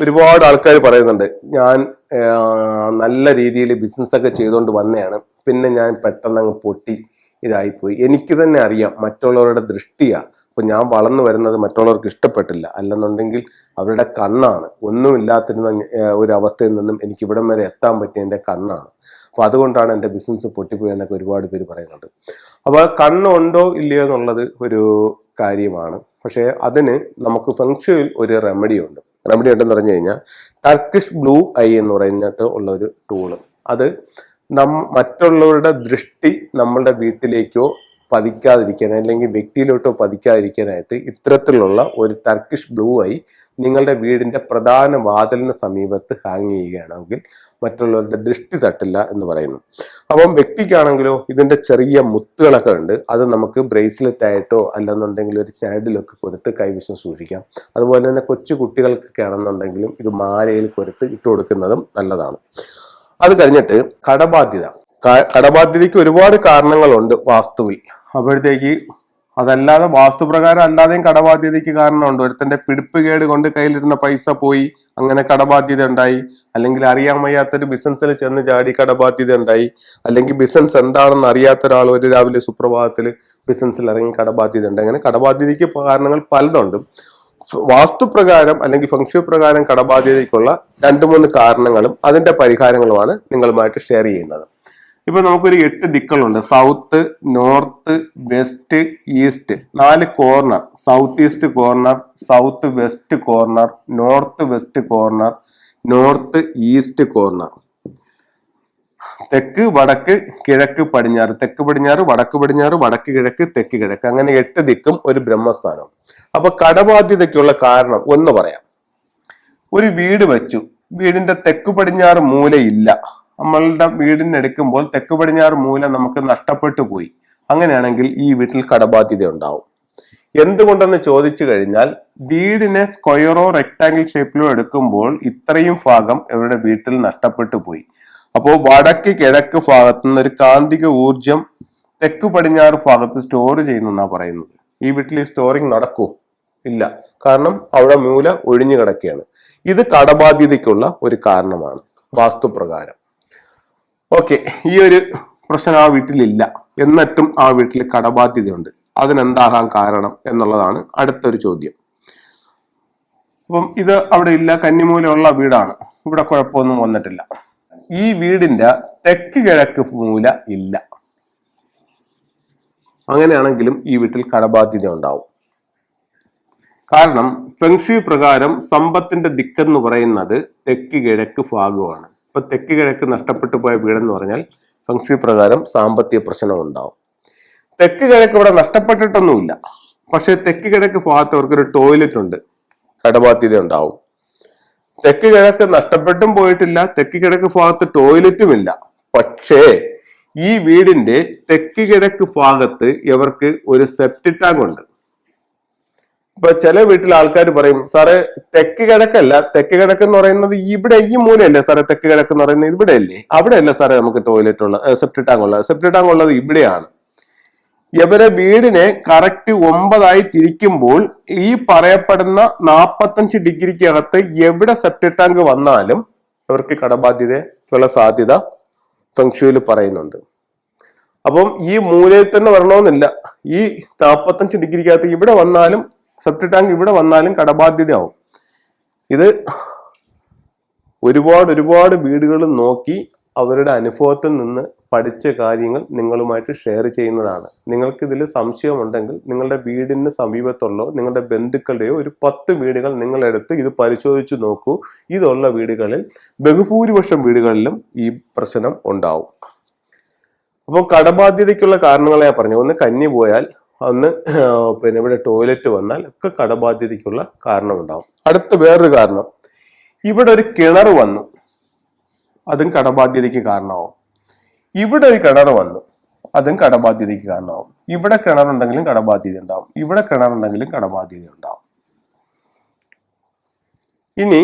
ഒരുപാട് ആൾക്കാർ പറയുന്നുണ്ട് ഞാൻ നല്ല രീതിയിൽ ബിസിനസ്സൊക്കെ ചെയ്തുകൊണ്ട് വന്നതാണ്, പിന്നെ ഞാൻ പെട്ടെന്ന് അങ്ങ് പൊട്ടി ഇതായിപ്പോയി. എനിക്ക് തന്നെ അറിയാം മറ്റുള്ളവരുടെ ദൃഷ്ടിയാ. അപ്പൊ ഞാൻ വളർന്നു വരുന്നത് മറ്റുള്ളവർക്ക് ഇഷ്ടപ്പെട്ടില്ല, അല്ലെന്നുണ്ടെങ്കിൽ അവരുടെ കണ്ണാണ്. ഒന്നുമില്ലാത്തിരുന്ന ഒരു അവസ്ഥയിൽ നിന്നും എനിക്ക് ഇവിടം വരെ എത്താൻ പറ്റിയ എൻ്റെ കണ്ണാണ്. അപ്പൊ അതുകൊണ്ടാണ് എൻ്റെ ബിസിനസ് പൊട്ടിപ്പോയി എന്നൊക്കെ ഒരുപാട് പേര് പറയുന്നുണ്ട്. അപ്പൊ കണ്ണുണ്ടോ ഇല്ലയോ എന്നുള്ളത് ഒരു കാര്യമാണ്. പക്ഷെ അതിന് നമുക്ക് ഫെങ്ഷുയിൽ ഒരു റെമഡി ഉണ്ടെന്ന് പറഞ്ഞു കഴിഞ്ഞാൽ ടർക്കിഷ് ബ്ലൂ ഐ എന്ന് പറഞ്ഞിട്ട് ഉള്ള ഒരു ടൂള്. അത് മറ്റുള്ളവരുടെ ദൃഷ്ടി നമ്മളുടെ വീട്ടിലേക്കോ പതിക്കാതിരിക്കാൻ അല്ലെങ്കിൽ വ്യക്തിയിലോട്ടോ പതിക്കാതിരിക്കാനായിട്ട് ഇത്തരത്തിലുള്ള ഒരു ടർക്കിഷ് ബ്ലൂ ഐ നിങ്ങളുടെ വീടിന്റെ പ്രധാന വാതിലിന് സമീപത്ത് ഹാങ് ചെയ്യുകയാണെങ്കിൽ മറ്റുള്ളവരുടെ ദൃഷ്ടി തട്ടില്ല എന്ന് പറയുന്നു. അപ്പം വ്യക്തിക്കാണെങ്കിലോ ഇതിന്റെ ചെറിയ മുത്തുകളൊക്കെ ഉണ്ട്. അത് നമുക്ക് ബ്രേസ്ലെറ്റ് ആയിട്ടോ അല്ലെന്നുണ്ടെങ്കിൽ ഒരു ചരടിലൊക്കെ കൊരുത്ത് കൈവശം സൂക്ഷിക്കാം. അതുപോലെ തന്നെ കൊച്ചു കുട്ടികൾക്കൊക്കെ ആണെന്നുണ്ടെങ്കിലും ഇത് മാലയിൽ കൊരുത്ത് ഇട്ട് കൊടുക്കുന്നതും നല്ലതാണ്. അത് കഴിഞ്ഞിട്ട് കടബാധ്യതയ്ക്ക് ഒരുപാട് കാരണങ്ങളുണ്ട് വാസ്തുവിൽ. അപ്പോഴത്തേക്ക് അതല്ലാതെ വാസ്തുപ്രകാരം അല്ലാതെയും കടബാധ്യതയ്ക്ക് കാരണമുണ്ട്. ഒരുത്തന്റെ പിടിപ്പുകേട് കൊണ്ട് കയ്യിലിരുന്ന പൈസ പോയി, അങ്ങനെ കടബാധ്യത ഉണ്ടായി. അല്ലെങ്കിൽ അറിയാൻ വയ്യാത്തൊരു ബിസിനസ്സിൽ ചെന്ന് ചാടി കടബാധ്യത ഉണ്ടായി. അല്ലെങ്കിൽ ബിസിനസ് എന്താണെന്ന് അറിയാത്ത ഒരാൾ ഒരു രാവിലെ സുപ്രഭാതത്തിൽ ബിസിനസ്സിൽ ഇറങ്ങി കടബാധ്യത ഉണ്ട്. അങ്ങനെ കടബാധ്യതയ്ക്ക് കാരണങ്ങൾ പലതുണ്ട്. വാസ്തുപ്രകാരം അല്ലെങ്കിൽ ഫെങ്ഷു പ്രകാരം കടബാധ്യതയ്ക്കുള്ള 2-3 കാരണങ്ങളും അതിന്റെ പരിഹാരങ്ങളുമാണ് നിങ്ങളുമായിട്ട് ഷെയർ ചെയ്യുന്നത്. ഇപ്പൊ നമുക്കൊരു 8 ദിക്കുകളുണ്ട്. South, north, west, east. 4 corner. South east corner, south west corner, north west corner, north east corner. തെക്ക്, വടക്ക്, കിഴക്ക്, പടിഞ്ഞാറ്. തെക്ക് പടിഞ്ഞാറ്, വടക്ക് പടിഞ്ഞാറ്, വടക്ക് കിഴക്ക്, തെക്ക് കിഴക്ക്. അങ്ങനെ 8 ദിക്കും ഒരു ബ്രഹ്മസ്ഥാനം. അപ്പൊ കടബാധ്യതയ്ക്കുള്ള കാരണം ഒന്ന് പറയാം. ഒരു വീട് വെച്ചു, വീടിന്റെ തെക്ക് പടിഞ്ഞാറ് മൂലയില്ല. നമ്മളുടെ വീടിന് എടുക്കുമ്പോൾ തെക്ക് പടിഞ്ഞാറ് മൂല നമുക്ക് നഷ്ടപ്പെട്ടു പോയി. അങ്ങനെയാണെങ്കിൽ ഈ വീട്ടിൽ കടബാധ്യത ഉണ്ടാവും. എന്തുകൊണ്ടെന്ന് ചോദിച്ചു കഴിഞ്ഞാൽ വീടിനെ സ്ക്വയറോ റെക്ടാങ്കിൾ ഷേപ്പിലോ എടുക്കുമ്പോൾ ഇത്രയും ഭാഗം ഇവരുടെ വീട്ടിൽ നഷ്ടപ്പെട്ടു പോയി. അപ്പോൾ വടക്ക് കിഴക്ക് ഭാഗത്തു നിന്ന് ഒരു കാന്തിക ഊർജം തെക്ക് പടിഞ്ഞാറ് ഭാഗത്ത് സ്റ്റോർ ചെയ്യുന്നെന്നാ പറയുന്നത്. ഈ വീട്ടിൽ ഈ സ്റ്റോറിങ് നടക്കൂ? ഇല്ല. കാരണം അവിടെ മൂല ഒഴിഞ്ഞു കിടക്കുകയാണ്. ഇത് കടബാധ്യതയ്ക്കുള്ള ഒരു കാരണമാണ് വാസ്തുപ്രകാരം. ഓക്കെ, ഈ ഒരു പ്രശ്നം ആ വീട്ടിലില്ല, എന്നിട്ടും ആ വീട്ടിൽ കടബാധ്യതയുണ്ട്. അതിനെന്താകാൻ കാരണം എന്നുള്ളതാണ് അടുത്തൊരു ചോദ്യം. അപ്പം ഇത് അവിടെ ഇല്ല, കന്നിമൂലമുള്ള വീടാണ്, ഇവിടെ കുഴപ്പമൊന്നും വന്നിട്ടില്ല. ഈ വീടിന്റെ തെക്ക് കിഴക്ക് മൂല ഇല്ല. അങ്ങനെയാണെങ്കിലും ഈ വീട്ടിൽ കടബാധ്യത ഉണ്ടാവും. കാരണം ഫെങ്ഷു പ്രകാരം സമ്പത്തിന്റെ ദിക്കെന്ന് പറയുന്നത് തെക്ക് കിഴക്ക് ഭാഗമാണ്. ഇപ്പൊ തെക്ക് കിഴക്ക് നഷ്ടപ്പെട്ടു പോയ വീടെന്ന് പറഞ്ഞാൽ ഫെങ്ഷു പ്രകാരം സാമ്പത്തിക പ്രശ്നം ഉണ്ടാവും. തെക്ക് കിഴക്ക് ഇവിടെ നഷ്ടപ്പെട്ടിട്ടൊന്നുമില്ല, പക്ഷെ തെക്ക് കിഴക്ക് ഭാഗത്ത് അവർക്കൊരു ടോയ്ലറ്റ് ഉണ്ട്, കടബാധ്യത ഉണ്ടാവും. തെക്ക് കിഴക്ക് നഷ്ടപ്പെട്ടും പോയിട്ടില്ല, തെക്ക് കിഴക്ക് ഭാഗത്ത് ടോയ്ലറ്റും ഇല്ല. പക്ഷേ ഈ വീടിന്റെ തെക്ക് കിഴക്ക് ഭാഗത്ത് ഇവർക്ക് ഒരു സെപ്റ്റി ടാങ്ക് ഉണ്ട്. ഇപ്പൊ ചില വീട്ടിലെ ആൾക്കാർ പറയും, സാറേ തെക്ക് കിഴക്കല്ല, തെക്ക് കിഴക്ക് എന്ന് പറയുന്നത് ഇവിടെ ഈ മൂലയല്ലേ സാറേ, തെക്ക് കിഴക്ക് എന്ന് പറയുന്നത് ഇവിടെ അല്ലേ, അവിടെ അല്ല സാറേ നമുക്ക് ടോയ്ലറ്റ് ഉള്ള സെപ്റ്റി ടാങ്ക് ഉള്ളത്. സെപ്റ്റി ടാങ്ക് ഉള്ളത് ഇവിടെയാണ്. ഇവരെ വീടിനെ കറക്റ്റ് 9 തിരിക്കുമ്പോൾ ഈ പറയപ്പെടുന്ന 45 ഡിഗ്രിക്കകത്ത് എവിടെ സെപ്റ്റി ടാങ്ക് വന്നാലും ഇവർക്ക് കടബാധ്യതയ്ക്കുള്ള സാധ്യത ഫെങ്ഷുയിൽ പറയുന്നുണ്ട്. അപ്പം ഈ മൂലയിൽ തന്നെ വരണമെന്നില്ല, ഈ 45 ഡിഗ്രിക്കകത്ത് ഇവിടെ വന്നാലും സെപ്റ്റി ടാങ്ക് ഇവിടെ വന്നാലും കടബാധ്യതയാവും. ഇത് ഒരുപാട് വീടുകൾ നോക്കി അവരുടെ അനുഭവത്തിൽ നിന്ന് പഠിച്ച കാര്യങ്ങൾ നിങ്ങളുമായിട്ട് ഷെയർ ചെയ്യുന്നതാണ്. നിങ്ങൾക്ക് ഇതിൽ സംശയമുണ്ടെങ്കിൽ നിങ്ങളുടെ വീടിന് സമീപത്തുള്ള നിങ്ങളുടെ ബന്ധുക്കളുടെയോ ഒരു 10 വീടുകൾ നിങ്ങളെടുത്ത് ഇത് പരിശോധിച്ച് നോക്കൂ. ഇതുള്ള വീടുകളിൽ ബഹുഭൂരിപക്ഷം വീടുകളിലും ഈ പ്രശ്നം ഉണ്ടാവും. അപ്പോൾ കടബാധ്യതയ്ക്കുള്ള കാരണങ്ങളെ പറഞ്ഞു. ഒന്ന് കന്നി പോയാൽ, ഒന്ന് പിന്നെ ഇവിടെ ടോയ്ലറ്റ് വന്നാൽ ഒക്കെ കടബാധ്യതയ്ക്കുള്ള കാരണം ഉണ്ടാവും. അടുത്ത വേറൊരു കാരണം, ഇവിടെ ഒരു കിണർ വന്നു, അതും കടബാധ്യതയ്ക്ക് കാരണമാവും. ഇവിടെ ഒരു കിണർ വന്നു, അതും കടബാധ്യതയ്ക്ക് കാരണമാവും. ഇവിടെ കിണറുണ്ടെങ്കിലും കടബാധ്യത ഉണ്ടാവും, ഇവിടെ കിണറുണ്ടെങ്കിലും കടബാധ്യത ഉണ്ടാവും. ഇനി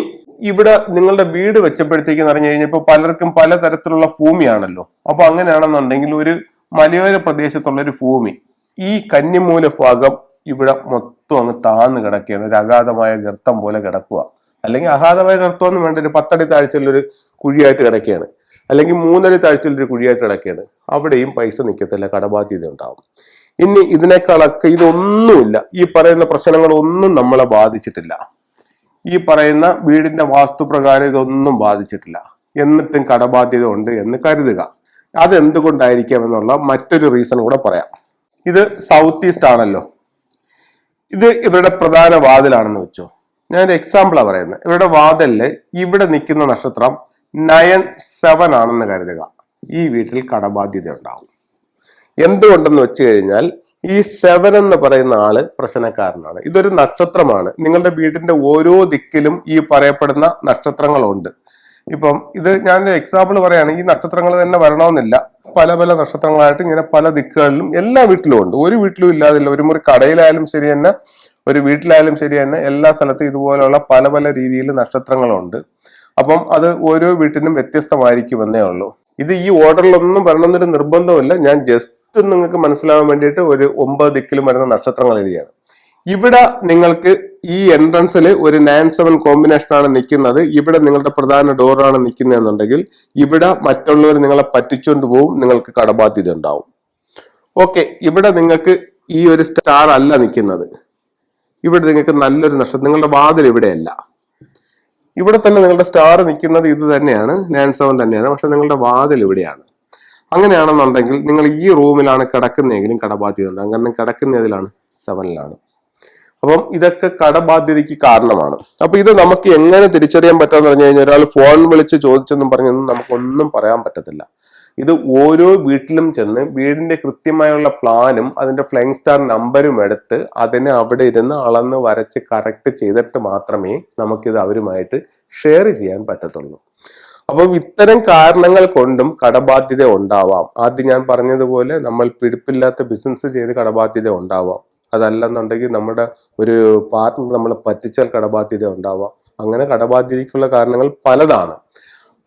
ഇവിടെ നിങ്ങളുടെ വീട് വെച്ചപ്പോഴത്തേക്ക് പറഞ്ഞു കഴിഞ്ഞപ്പോൾ പലർക്കും പലതരത്തിലുള്ള ഭൂമിയാണല്ലോ. അപ്പൊ അങ്ങനെയാണെന്നുണ്ടെങ്കിൽ ഒരു മലയോര പ്രദേശത്തുള്ള ഒരു ഭൂമി, ഈ കന്നിമൂല ഭാഗം ഇവിടെ മൊത്തം അങ്ങ് താന്ന് കിടക്കുകയാണ്, ഒരു അഗാധമായ ഗർത്തം പോലെ കിടക്കുക. അല്ലെങ്കിൽ അഗാധമായ ഗർത്തമൊന്നും വേണ്ട, ഒരു 10 അടി താഴ്ചയിലൊരു കുഴിയായിട്ട് കിടക്കുകയാണ്, അല്ലെങ്കിൽ 3 അടി താഴ്ചയിലൊരു കുഴിയായിട്ട് കിടക്കുകയാണ്, അവിടെയും പൈസ നിൽക്കത്തില്ല, കടബാധ്യത ഉണ്ടാവും. ഇനി ഇതിനേക്കാളൊക്കെ ഇതൊന്നുമില്ല, ഈ പറയുന്ന പ്രശ്നങ്ങളൊന്നും നമ്മളെ ബാധിച്ചിട്ടില്ല, ഈ പറയുന്ന വീടിന്റെ വാസ്തുപ്രകാരം ഇതൊന്നും ബാധിച്ചിട്ടില്ല, എന്നിട്ടും കടബാധ്യത ഉണ്ട് എന്ന് കരുതുക. അതെന്തുകൊണ്ടായിരിക്കാം എന്നുള്ള മറ്റൊരു റീസൺ കൂടെ പറയാം. ഇത് സൗത്ത് ഈസ്റ്റ് ആണല്ലോ, ഇത് ഇവരുടെ പ്രധാന വാതിലാണെന്ന് വെച്ചോ. ഞാനൊരു എക്സാമ്പിളാണ് പറയുന്നത്. ഇവരുടെ വാതിലില് ഇവിടെ നിൽക്കുന്ന നക്ഷത്രം 9, 7 ആണെന്ന് കരുതുക. ഈ വീട്ടിൽ കടബാധ്യത ഉണ്ടാവും. എന്തുകൊണ്ടെന്ന് വെച്ച് കഴിഞ്ഞാൽ ഈ 7 എന്ന് പറയുന്ന ആള് പ്രശ്നക്കാരനാണ്. ഇതൊരു നക്ഷത്രമാണ്. നിങ്ങളുടെ വീടിന്റെ ഓരോ ദിക്കിലും ഈ പറയപ്പെടുന്ന നക്ഷത്രങ്ങളുണ്ട്. ഇപ്പം ഇത് ഞാൻ എക്സാമ്പിൾ പറയാണ്, ഈ നക്ഷത്രങ്ങൾ തന്നെ വരണമെന്നില്ല, പല പല നക്ഷത്രങ്ങളായിട്ട് ഇങ്ങനെ പല ദിക്കുകളിലും എല്ലാ വീട്ടിലും ഉണ്ട്. ഒരു വീട്ടിലും ഇല്ലാതില്ല. ഒരു മുറി കടയിലായാലും ശരി തന്നെ, ഒരു വീട്ടിലായാലും ശരി തന്നെ, എല്ലാ സ്ഥലത്തും ഇതുപോലുള്ള പല പല രീതിയിൽ നക്ഷത്രങ്ങളുണ്ട്. അപ്പം അത് ഓരോ വീട്ടിനും വ്യത്യസ്തമായിരിക്കുമെന്നേ ഉള്ളൂ. ഇത് ഈ ഓർഡറിലൊന്നും വരണമെന്നൊരു നിർബന്ധമില്ല. ഞാൻ ജസ്റ്റ് നിങ്ങൾക്ക് മനസ്സിലാവാൻ വേണ്ടിയിട്ട് ഒരു 9 ദിക്കിലും വരുന്ന നക്ഷത്രങ്ങൾ എഴുതിയാണ്. ഇവിടെ നിങ്ങൾക്ക് ഈ എൻട്രൻസിൽ ഒരു 9, 7 കോമ്പിനേഷൻ ആണ് നിൽക്കുന്നത്. ഇവിടെ നിങ്ങളുടെ പ്രധാന ഡോറാണ് നിൽക്കുന്നതെന്നുണ്ടെങ്കിൽ ഇവിടെ മറ്റുള്ളവർ നിങ്ങളെ പറ്റിച്ചുകൊണ്ട് പോവും, നിങ്ങൾക്ക് കടബാധ്യത ഉണ്ടാവും. ഓക്കെ, ഇവിടെ നിങ്ങൾക്ക് ഈ ഒരു സ്റ്റാർ അല്ല നിൽക്കുന്നത്, ഇവിടെ നിങ്ങൾക്ക് നല്ലൊരു നക്ഷത്രം, നിങ്ങളുടെ വാതിൽ ഇവിടെയല്ല, ഇവിടെ തന്നെ നിങ്ങളുടെ സ്റ്റാർ നിൽക്കുന്നത് ഇത് തന്നെയാണ്, 9, 7 തന്നെയാണ്, പക്ഷെ നിങ്ങളുടെ വാതിൽ ഇവിടെയാണ്. അങ്ങനെയാണെന്നുണ്ടെങ്കിൽ നിങ്ങൾ ഈ റൂമിലാണ് കിടക്കുന്നതെങ്കിലും കടബാധ്യത ഉണ്ട്. അങ്ങനെ കിടക്കുന്നതിലാണ് 7ലാണ്. അപ്പം ഇതൊക്കെ കടബാധ്യതയ്ക്ക് കാരണമാണ്. അപ്പൊ ഇത് നമുക്ക് എങ്ങനെ തിരിച്ചറിയാൻ പറ്റാന്ന് പറഞ്ഞു കഴിഞ്ഞാൽ, ഒരാൾ ഫോൺ വിളിച്ച് ചോദിച്ചെന്നും പറഞ്ഞൊന്നും നമുക്കൊന്നും പറയാൻ പറ്റത്തില്ല. ഇത് ഓരോ വീട്ടിലും ചെന്ന് വീടിന്റെ കൃത്യമായുള്ള പ്ലാനും അതിന്റെ ഫ്ലൈങ് സ്റ്റാർ നമ്പരും എടുത്ത് അതിനെ അവിടെ ഇരുന്ന് അളന്ന് വരച്ച് കറക്റ്റ് ചെയ്തിട്ട് മാത്രമേ നമുക്കിത് അവരുമായിട്ട് ഷെയർ ചെയ്യാൻ പറ്റത്തുള്ളൂ. അപ്പം ഇത്തരം കാരണങ്ങൾ കൊണ്ടും കടബാധ്യത ഉണ്ടാവാം. ആദ്യം ഞാൻ പറഞ്ഞതുപോലെ നമ്മൾ പിടിപ്പില്ലാത്ത ബിസിനസ് ചെയ്ത് കടബാധ്യത ഉണ്ടാവാം. അതല്ലെന്നുണ്ടെങ്കിൽ നമ്മുടെ ഒരു പാർട്ട്ണർ നമ്മളെ പറ്റിച്ചാൽ കടബാധ്യത ഉണ്ടാവാം. അങ്ങനെ കടബാധ്യതയ്ക്കുള്ള കാരണങ്ങൾ പലതാണ്.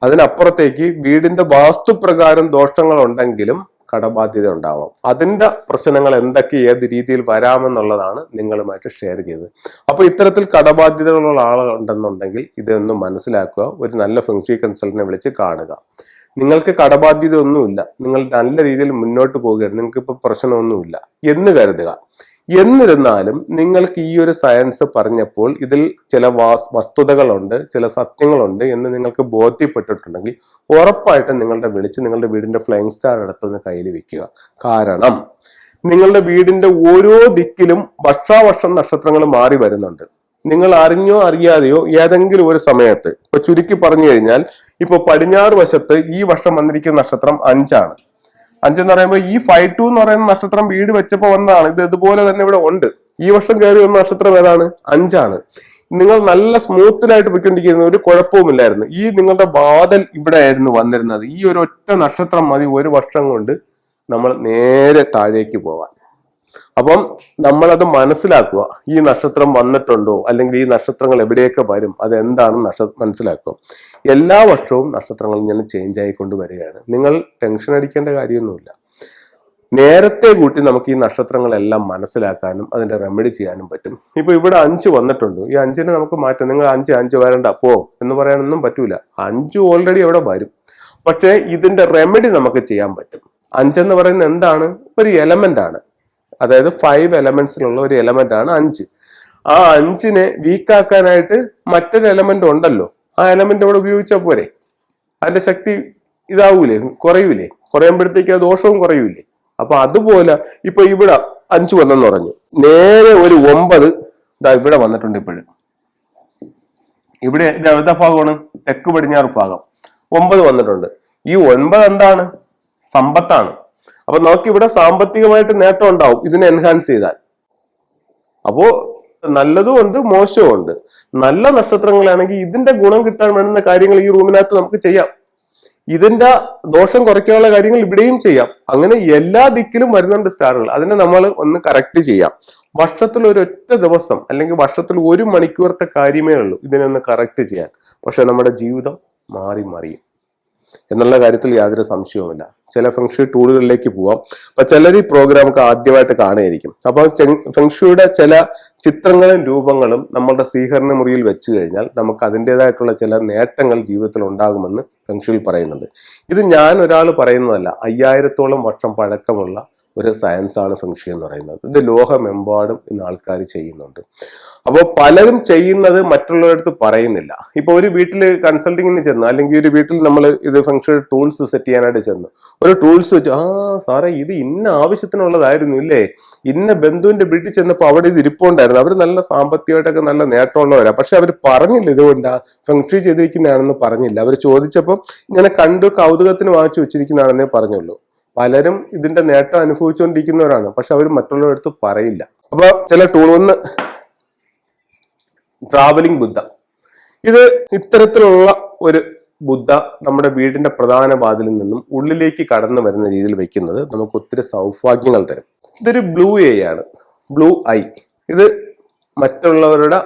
അതിനപ്പുറത്തേക്ക് വീടിന്റെ വാസ്തുപ്രകാരം ദോഷങ്ങൾ ഉണ്ടെങ്കിലും കടബാധ്യത ഉണ്ടാവാം. അതിന്റെ പ്രശ്നങ്ങൾ എന്തൊക്കെ ഏത് രീതിയിൽ വരാമെന്നുള്ളതാണ് നിങ്ങളുമായിട്ട് ഷെയർ ചെയ്തത്. അപ്പൊ ഇത്തരത്തിൽ കടബാധ്യതകളുള്ള ആളുകളുണ്ടെന്നുണ്ടെങ്കിൽ ഇതൊന്ന് മനസ്സിലാക്കുക. ഒരു നല്ല ഫെങ്ഷി കൺസൾട്ടന്റിനെ വിളിച്ച് കാണുക. നിങ്ങൾക്ക് കടബാധ്യത ഒന്നുമില്ല, നിങ്ങൾ നല്ല രീതിയിൽ മുന്നോട്ട് പോവുകയാണ്, നിങ്ങൾക്ക് ഇപ്പൊ പ്രശ്നമൊന്നുമില്ല എന്ന് കരുതുക. എന്നിരുന്നാലും നിങ്ങൾക്ക് ഈ ഒരു സയൻസ് പറഞ്ഞപ്പോൾ ഇതിൽ ചില വസ്തുതകളുണ്ട്, ചില സത്യങ്ങളുണ്ട് എന്ന് നിങ്ങൾക്ക് ബോധ്യപ്പെട്ടിട്ടുണ്ടെങ്കിൽ ഉറപ്പായിട്ടും നിങ്ങളുടെ വീടിന്റെ ഫ്ലൈങ് സ്റ്റാർ എടുത്തുനിന്ന് കയ്യിൽ വെക്കുക. കാരണം നിങ്ങളുടെ വീടിന്റെ ഓരോ ദിക്കിലും വർഷാവർഷം നക്ഷത്രങ്ങൾ മാറി വരുന്നുണ്ട്. നിങ്ങൾ അറിഞ്ഞോ അറിയാതെയോ ഏതെങ്കിലും ഒരു സമയത്ത്, ഇപ്പൊ ചുരുക്കി പറഞ്ഞു കഴിഞ്ഞാൽ, ഇപ്പൊ പടിഞ്ഞാറ് വശത്ത് ഈ വർഷം വന്നിരിക്കുന്ന നക്ഷത്രം 5ആണ്. 5 എന്ന് പറയുമ്പോൾ ഈ 5-2 എന്ന് പറയുന്ന നക്ഷത്രം വീട് വെച്ചപ്പോ വന്നതാണ്. ഇത് ഇതുപോലെ തന്നെ ഇവിടെ ഉണ്ട്. ഈ വർഷം കയറി വന്ന നക്ഷത്രം ഏതാണ്? 5ആണ്. നിങ്ങൾ നല്ല സ്മൂത്തിലായിട്ട് പോയിക്കൊണ്ടിരിക്കുന്ന ഒരു കുഴപ്പവുമില്ലായിരുന്നു. ഈ നിങ്ങളുടെ വാതിൽ ഇവിടെ ആയിരുന്നു വന്നിരുന്നത്. ഈ ഒരു ഒറ്റ നക്ഷത്രം മതി 1 വർഷം കൊണ്ട് നമ്മൾ നേരെ താഴേക്ക് പോവാൻ. അപ്പം നമ്മളത് മനസ്സിലാക്കുക. ഈ നക്ഷത്രം വന്നിട്ടുണ്ടോ, അല്ലെങ്കിൽ ഈ നക്ഷത്രങ്ങൾ എവിടെയൊക്കെ വരും, അതെന്താണെന്ന് മനസ്സിലാക്കുക. എല്ലാ വർഷവും നക്ഷത്രങ്ങൾ ഇങ്ങനെ ചേഞ്ച് ആയിക്കൊണ്ട് വരികയാണ്. നിങ്ങൾ ടെൻഷൻ അടിക്കേണ്ട കാര്യമൊന്നുമില്ല. നേരത്തെ കൂട്ടി നമുക്ക് ഈ നക്ഷത്രങ്ങളെല്ലാം മനസ്സിലാക്കാനും അതിന്റെ റെമഡി ചെയ്യാനും പറ്റും. ഇപ്പൊ ഇവിടെ 5 വന്നിട്ടുണ്ട്, ഈ 5നെ നമുക്ക് മാറ്റാം. നിങ്ങൾ 5 വരണ്ട പോ എന്ന് പറയാനൊന്നും പറ്റൂല. 5 ഓൾറെഡി അവിടെ വരും. പക്ഷെ ഇതിന്റെ റെമഡി നമുക്ക് ചെയ്യാൻ പറ്റും. 5 എന്ന് പറയുന്നത് എന്താണ്? ഒരു എലമെന്റ് ആണ്. അതായത് 5 എലമെന്റ്സിലുള്ള ഒരു എലമെന്റ് ആണ് 5. ആ 5നെ വീക്കാക്കാനായിട്ട് മറ്റൊരു എലമെന്റ് ഉണ്ടല്ലോ, ആ എലമെന്റ് അവിടെ ഉപയോഗിച്ചാൽ പോരെ? അതിന്റെ ശക്തി ഇതാവൂലേ, കുറയൂലേ? കുറയുമ്പോഴത്തേക്ക് ആ ദോഷവും കുറയൂലേ? അപ്പൊ അതുപോലെ ഇപ്പൊ ഇവിടെ 5 വന്നെന്ന് പറഞ്ഞു, നേരെ ഒരു 9 ഇതാ ഇവിടെ വന്നിട്ടുണ്ട്. ഇപ്പോഴും ഇവിടെ ഇത് എവിടുത്തെ ഭാഗമാണ്? തെക്ക് പടിഞ്ഞാറ് ഭാഗം. 9 വന്നിട്ടുണ്ട്. ഈ 9 എന്താണ്? സമ്പത്താണ്. അപ്പൊ നമുക്ക് ഇവിടെ സാമ്പത്തികമായിട്ട് നേട്ടം ഉണ്ടാവും ഇതിനെ എൻഹാൻസ് ചെയ്താൽ. അപ്പോ നല്ലതും ഉണ്ട്, മോശവും ഉണ്ട്. നല്ല നക്ഷത്രങ്ങളാണെങ്കിൽ ഇതിന്റെ ഗുണം കിട്ടാൻ വേണ്ടുന്ന കാര്യങ്ങൾ ഈ റൂമിനകത്ത് നമുക്ക് ചെയ്യാം. ഇതിന്റെ ദോഷം കുറയ്ക്കാനുള്ള കാര്യങ്ങൾ ഇവിടെയും ചെയ്യാം. അങ്ങനെ എല്ലാ ദിക്കിലും വരുന്നുണ്ട് സ്റ്റാറുകൾ. അതിനെ നമ്മൾ ഒന്ന് കറക്റ്റ് ചെയ്യാം. വർഷത്തിൽ ഒരൊറ്റ ദിവസം അല്ലെങ്കിൽ വർഷത്തിൽ 1 മണിക്കൂറത്തെ കാര്യമേ ഉള്ളൂ ഇതിനൊന്ന് കറക്റ്റ് ചെയ്യാൻ. പക്ഷെ നമ്മുടെ ജീവിതം മാറി മറിയും. എന്നുള്ള കാര്യത്തിൽ യാതൊരു സംശയവുമില്ല. ചില ഫെങ്ഷുയി ടൂളുകളിലേക്ക് പോവാം. അപ്പൊ ചിലർ ഈ പ്രോഗ്രാമൊക്കെ ആദ്യമായിട്ട് കാണുകയായിരിക്കും. അപ്പോൾ ഫെങ്ഷുയുടെ ചില ചിത്രങ്ങളും രൂപങ്ങളും നമ്മളുടെ സ്വീകരണ മുറിയിൽ വെച്ച് കഴിഞ്ഞാൽ നമുക്ക് അതിൻ്റെതായിട്ടുള്ള ചില നേട്ടങ്ങൾ ജീവിതത്തിൽ ഉണ്ടാകുമെന്ന് ഫെങ്ഷുയിൽ പറയുന്നുണ്ട്. ഇത് ഞാൻ ഒരാൾ പറയുന്നതല്ല, 5000-ഓളം വർഷം പഴക്കമുള്ള ഒരു സയൻസ് ആണ് ഫെങ്ഷുയി എന്ന് പറയുന്നത്. ഇത് ലോകമെമ്പാടും ഇന്ന് ആൾക്കാർ ചെയ്യുന്നുണ്ട്. അപ്പോൾ പലരും ചെയ്യുന്നത് മറ്റുള്ളവരടുത്ത് പറയുന്നില്ല. ഇപ്പൊ ഒരു വീട്ടിൽ കൺസൾട്ടിങ്ങിന് ചെന്നു, അല്ലെങ്കിൽ ഒരു വീട്ടിൽ നമ്മൾ ഇത് ഫെങ്ഷുയി ടൂൾസ് സെറ്റ് ചെയ്യാനായിട്ട് ചെന്നു, ഒരു ടൂൾസ് വെച്ച് സാറേ ഇത് ഇന്ന ആവശ്യത്തിനുള്ളതായിരുന്നു ഇല്ലേ, ഇന്ന ബന്ധുവിന്റെ വീട്ടിൽ ചെന്നപ്പോൾ അവിടെ ഇത് ഇരിപ്പുണ്ടായിരുന്നു, അവർ നല്ല സാമ്പത്തികമായിട്ടൊക്കെ നല്ല നേട്ടമുള്ളവരാ, പക്ഷെ അവർ പറഞ്ഞില്ല ഇതുകൊണ്ടാ ഫെങ്ഷുയി ചെയ്തിരിക്കുന്നതാണെന്ന് പറഞ്ഞില്ല. അവർ ചോദിച്ചപ്പോൾ ഇങ്ങനെ കണ്ടു കൗതുകത്തിന് വാങ്ങിച്ചു വെച്ചിരിക്കുന്നതാണെന്നേ പറഞ്ഞുള്ളൂ. പലരും ഇതിന്റെ നേട്ടം അനുഭവിച്ചുകൊണ്ടിരിക്കുന്നവരാണ്, പക്ഷെ അവർ മറ്റുള്ളവരുടെ അടുത്ത് പറയില്ല. അപ്പൊ ചില ടൂൾ, ഒന്ന് ട്രാവലിംഗ് ബുദ്ധ. ഇത് ഇത്തരത്തിലുള്ള ഒരു ബുദ്ധ നമ്മുടെ വീടിന്റെ പ്രധാന വാതിലിൽ നിന്നും ഉള്ളിലേക്ക് കടന്നു വരുന്ന രീതിയിൽ വെക്കുന്നത് നമുക്ക് ഒത്തിരി സൗഭാഗ്യങ്ങൾ തരും. ഇതൊരു ബ്ലൂ ആണ്, ബ്ലൂ ഐ. ഇത് മറ്റുള്ളവരുടെ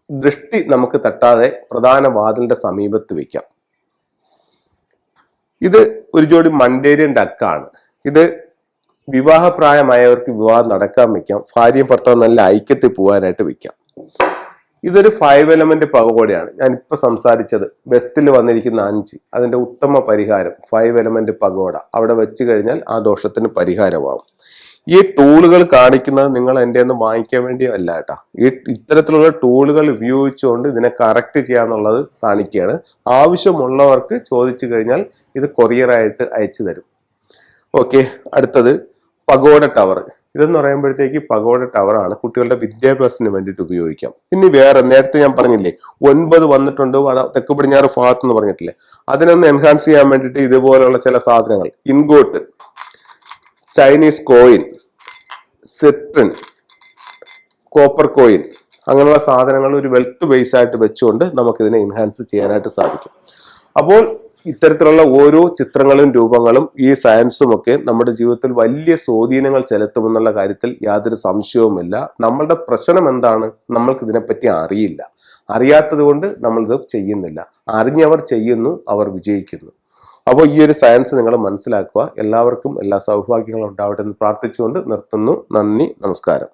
ദൃഷ്ടി നമുക്ക് തട്ടാതെ പ്രധാന വാതിലിന്റെ സമീപത്ത് വെക്കാം. ഇത് ഒരു ജോഡി മണ്ടേരിയൻ ഡക്കാണ്. ഇത് വിവാഹപ്രായമായവർക്ക് വിവാഹം നടക്കാൻ വെക്കാം, ഭാര്യയും ഭർത്താവും നല്ല ഐക്യത്തിൽ പോകാനായിട്ട് വെക്കാം. ഇതൊരു 5 എലമെന്റ് പകോടയാണ്. ഞാനിപ്പോൾ സംസാരിച്ചത് വെസ്റ്റിൽ വന്നിരിക്കുന്ന 5, അതിന്റെ ഉത്തമ പരിഹാരം 5 എലമെന്റ് പകോട അവിടെ വെച്ച് കഴിഞ്ഞാൽ ആ ദോഷത്തിന് പരിഹാരമാവും. ഈ ടൂളുകൾ കാണിക്കുന്നത് നിങ്ങൾ എൻ്റെ ഒന്ന് വാങ്ങിക്കാൻ വേണ്ടി അല്ല കേട്ടാ. ഇത്തരത്തിലുള്ള ടൂളുകൾ ഉപയോഗിച്ചുകൊണ്ട് ഇതിനെ കറക്റ്റ് ചെയ്യാന്നുള്ളത് കാണിക്കുകയാണ്. ആവശ്യമുള്ളവർക്ക് ചോദിച്ചു കഴിഞ്ഞാൽ ഇത് കൊറിയറായിട്ട് അയച്ചു തരും. ഓക്കെ, അടുത്തത് പഗോഡ ടവർ. ഇതെന്ന് പറയുമ്പോഴത്തേക്ക് പഗോഡ ടവർ ആണ് കുട്ടികളുടെ വിദ്യാഭ്യാസത്തിന് വേണ്ടിയിട്ട് ഉപയോഗിക്കാം. ഇനി വേറെ, നേരത്തെ ഞാൻ പറഞ്ഞില്ലേ 9 വന്നിട്ടുണ്ട് തെക്ക് പടിഞ്ഞാറ് ഭാഗത്ത് എന്ന് പറഞ്ഞിട്ടില്ലേ, അതിനൊന്ന് എൻഹാൻസ് ചെയ്യാൻ വേണ്ടിയിട്ട് ഇതുപോലുള്ള ചില സാധനങ്ങൾ, ingot, Chinese coin, citrine, copper coin, അങ്ങനെയുള്ള സാധനങ്ങൾ ഒരു വെൽത്ത് ബേസ് ആയിട്ട് വെച്ചുകൊണ്ട് നമുക്കിതിനെ എൻഹാൻസ് ചെയ്യാനായിട്ട് സാധിക്കും. അപ്പോൾ ഇത്തരത്തിലുള്ള ഓരോ ചിത്രങ്ങളും രൂപങ്ങളും ഈ സയൻസും ഒക്കെ നമ്മുടെ ജീവിതത്തിൽ വലിയ സ്വാധീനങ്ങൾ ചെലുത്തുമെന്നുള്ള കാര്യത്തിൽ യാതൊരു സംശയവുമില്ല. നമ്മളുടെ പ്രശ്നം എന്താണ്, നമ്മൾക്ക് ഇതിനെപ്പറ്റി അറിയില്ല. അറിയാത്തത് കൊണ്ട് നമ്മളിത് ചെയ്യുന്നില്ല. അറിഞ്ഞവർ ചെയ്യുന്നു, അവർ വിജയിക്കുന്നു. അപ്പോൾ ഈ ഒരു സയൻസ് നിങ്ങൾ മനസ്സിലാക്കുക. എല്ലാവർക്കും എല്ലാ സൗഭാഗ്യങ്ങളും ഉണ്ടാവട്ടെ എന്ന് പ്രാർത്ഥിച്ചുകൊണ്ട് നിർത്തുന്നു. നന്ദി, നമസ്കാരം.